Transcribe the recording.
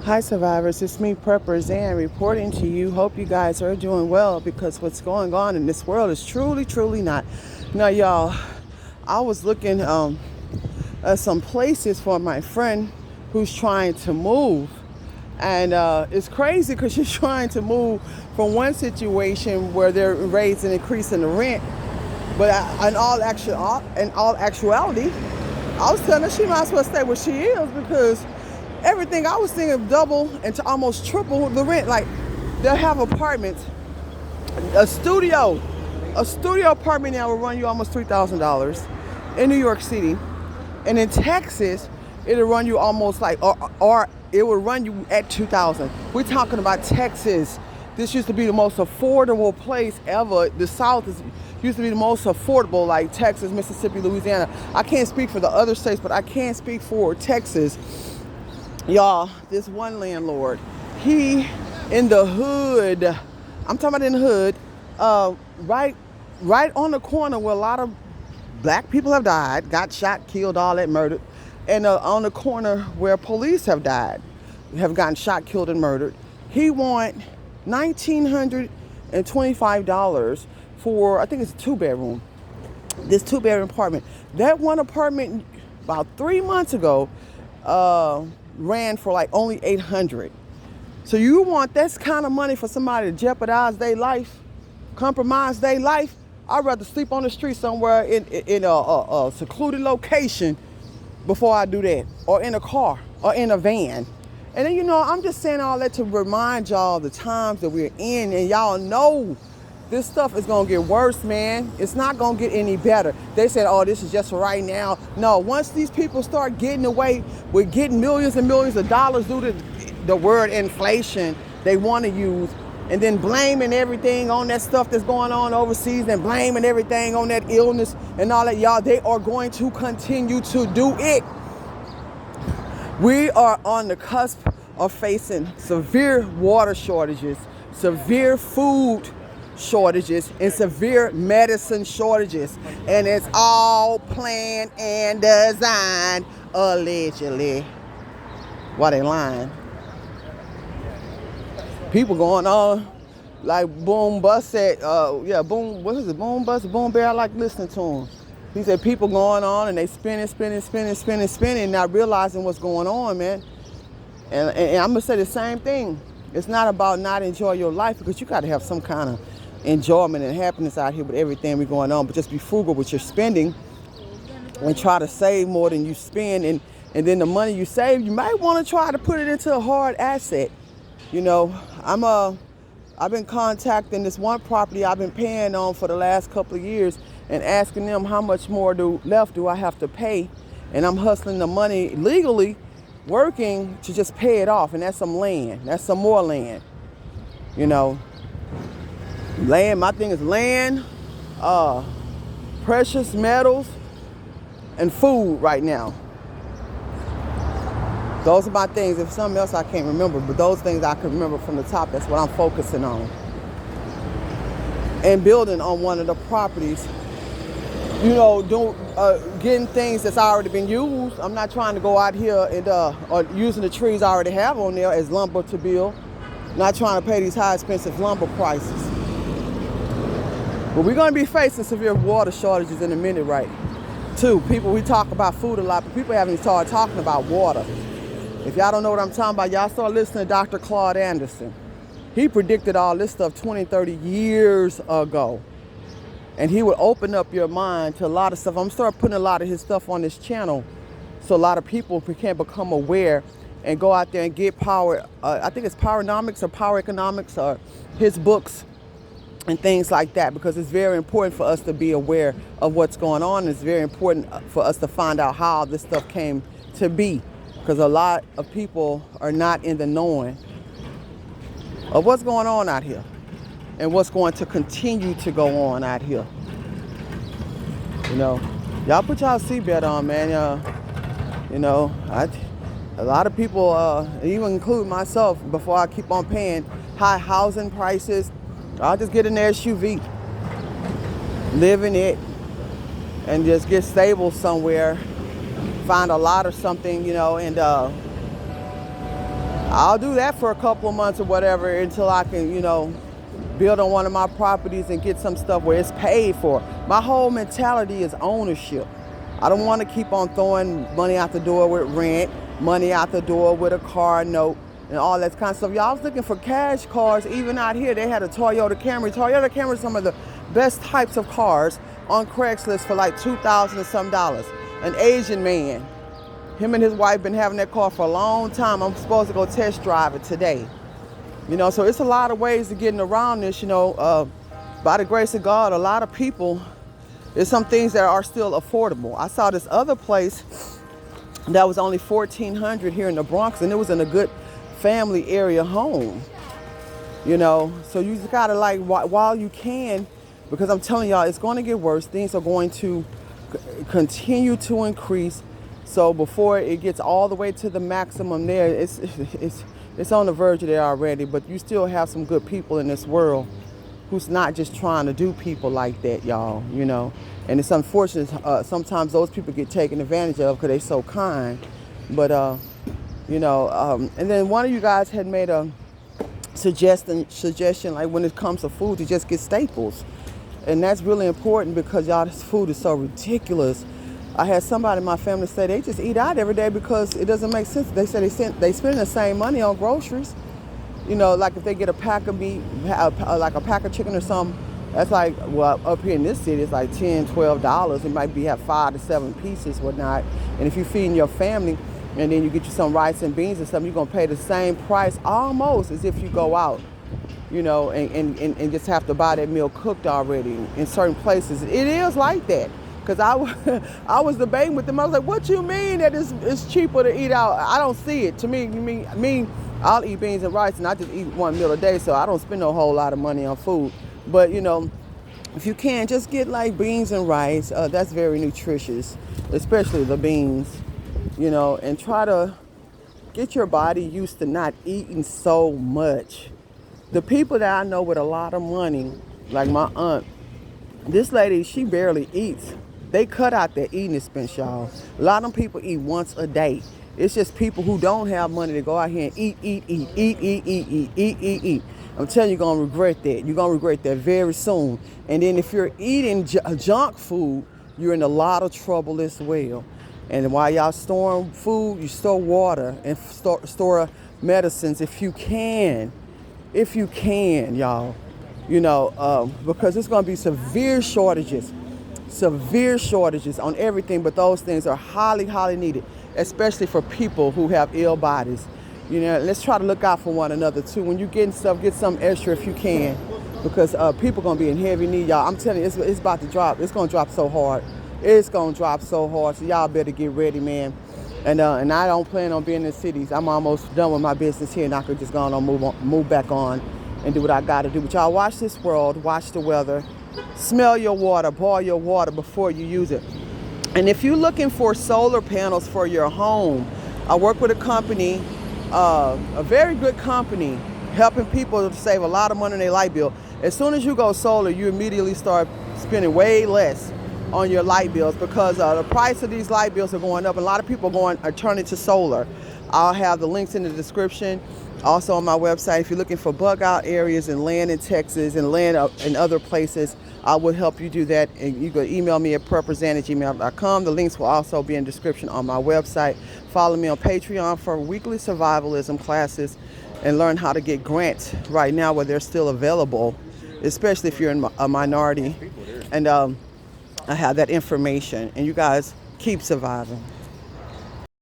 Hi survivors, it's me Prepper Zan reporting to you. Hope you guys are doing well because what's going on in this world is truly not. Now y'all, I was looking at some places for my friend who's trying to move. And it's crazy because she's trying to move from one situation where they're raising and increasing the rent. But in all actuality, I was telling her she might as well stay where she is because everything I was thinking double and to almost triple the rent. Like they'll have apartments, a studio apartment now will run you almost $3,000 in New York City, and in Texas it'll run you almost like or it will run you at 2,000. We're talking about Texas. This used to be the most affordable place ever. The South used to be the most affordable, like Texas, Mississippi, Louisiana. I can't speak for the other states, but I can speak for Texas. Y'all, this one landlord, he in the hood, I'm talking about in the hood, right on the corner where a lot of black people have died, got shot, killed, all that, murdered, and on the corner where police have died, have gotten shot, killed, and murdered. He want $1,925 for, I think it's a two-bedroom, this two-bedroom apartment. That one apartment about 3 months ago ran for like only $800. So you want this kind of money for somebody to jeopardize their life, compromise their life? I'd rather sleep on the street somewhere in a secluded location before I do that, or in a car, or in a van. And then, I'm just saying all that to remind y'all the times that we're in, and y'all know this stuff is gonna get worse, man. It's not gonna get any better. They said, oh, this is just for right now. No, once these people start getting away with getting millions and millions of dollars due to the word inflation they wanna use, and then blaming everything on that stuff that's going on overseas and blaming everything on that illness and all that, y'all, they are going to continue to do it. We are on the cusp of facing severe water shortages, severe food shortages, and severe medicine shortages. And it's all planned and designed, allegedly. Why they lying? People going on like Boom Bus said, Boom Bear, I like listening to him. He said people going on and they spinning, not realizing what's going on, man. And I'm gonna say the same thing. It's not about not enjoy your life, because you gotta have some kind of enjoyment and happiness out here with everything we're going on, but just be frugal with your spending and try to save more than you spend. And then the money you save, you might want to try to put it into a hard asset. I've been contacting this one property I've been paying on for the last couple of years and asking them how much more left do I have to pay. And I'm hustling the money legally, working to just pay it off. And that's some land. That's some more land. Land, my thing is land, precious metals, and food right now. Those are my things. If something else I can't remember, but those things I can remember from the top, that's what I'm focusing on. And building on one of the properties, getting things that's already been used. I'm not trying to go out here and or using the trees I already have on there as lumber to build. Not trying to pay these high expensive lumber prices. But we're going to be facing severe water shortages in a minute, right? Too. We talk about food a lot, but people haven't started talking about water. If y'all don't know what I'm talking about, y'all start listening to Dr. Claude Anderson. He predicted all this stuff 20, 30 years ago. And he would open up your mind to a lot of stuff. I'm starting putting a lot of his stuff on this channel so a lot of people can become aware and go out there and get power. I think it's Powernomics or Power Economics or his books and things like that, because it's very important for us to be aware of what's going on. It's very important for us to find out how this stuff came to be, because a lot of people are not in the knowing of what's going on out here and what's going to continue to go on out here. Y'all put y'all seatbelt on, man. A lot of people, even include myself, before I keep on paying high housing prices, I'll just get an SUV, live in it, and just get stable somewhere, find a lot or something, and I'll do that for a couple of months or whatever until I can, build on one of my properties and get some stuff where it's paid for. My whole mentality is ownership. I don't want to keep on throwing money out the door with rent, money out the door with a car note, and all that kind of stuff. Y'all, I was looking for cash cars. Even out here, they had a Toyota Camry. Toyota Camry is some of the best types of cars on Craigslist for like $2,000 or some dollars. An Asian man, him and his wife been having that car for a long time. I'm supposed to go test drive it today. So it's a lot of ways to getting around this, by the grace of God, a lot of people, there's some things that are still affordable. I saw this other place that was only $1,400 here in the Bronx, and it was in a good family area home, So you just gotta while you can, because I'm telling y'all, it's going to get worse. Things are going to continue to increase. So before it gets all the way to the maximum there, it's on the verge of there already, but you still have some good people in this world who's not just trying to do people like that, y'all, And it's unfortunate, sometimes those people get taken advantage of because they're so kind. But, and then one of you guys had made a suggestion, like when it comes to food, to just get staples. And that's really important because, y'all, this food is so ridiculous. I had somebody in my family say they just eat out every day because it doesn't make sense. They say they spend the same money on groceries. Like if they get a pack of meat, like a pack of chicken or something, that's like, well, up here in this city, it's like $10, $12. It might have 5 to 7 pieces, whatnot. And if you're feeding your family and then you get you some rice and beans and something, you're going to pay the same price almost as if you go out, and just have to buy that meal cooked already. In certain places, it is like that. Because I was debating with them. I was like, what you mean that it's cheaper to eat out? I don't see it. To me, I'll eat beans and rice, and I just eat one meal a day, so I don't spend a whole lot of money on food. But, if you can, just get like beans and rice. That's very nutritious, especially the beans, and try to get your body used to not eating so much. The people that I know with a lot of money, like my aunt, this lady, she barely eats. They cut out their eating expense, y'all. A lot of them people eat once a day. It's just people who don't have money to go out here and eat. I'm telling you, you're going to regret that. You're going to regret that very soon. And then if you're eating junk food, you're in a lot of trouble as well. And while y'all storing food, you store water and store medicines if you can. If you can, y'all. Because it's going to be severe shortages on everything, but those things are highly, highly needed, especially for people who have ill bodies. Let's try to look out for one another too. When you getting stuff, get some extra if you can, because people going to be in heavy need, y'all. I'm telling you, it's about to drop. It's going to drop so hard. It's going to drop so hard, so y'all better get ready, man. And I don't plan on being in the cities. I'm almost done with my business here, and I could just go on move back on and do what I got to do. But y'all, watch this world, watch the weather, smell your water, boil your water before you use it. And if you're looking for solar panels for your home, I work with a company, a very good company, helping people to save a lot of money on their light bill. As soon as you go solar, you immediately start spending way less on your light bills because the price of these light bills are going up. A lot of people are turning to solar. I'll have the links in the description. Also on my website, if you're looking for bug out areas and land in Texas and land in other places, I would help you do that. And you can email me at preppresent@gmail.com. The links will also be in the description on my website. Follow me on Patreon for weekly survivalism classes and learn how to get grants right now where they're still available, especially if you're in a minority. And I have that information. And you guys keep surviving.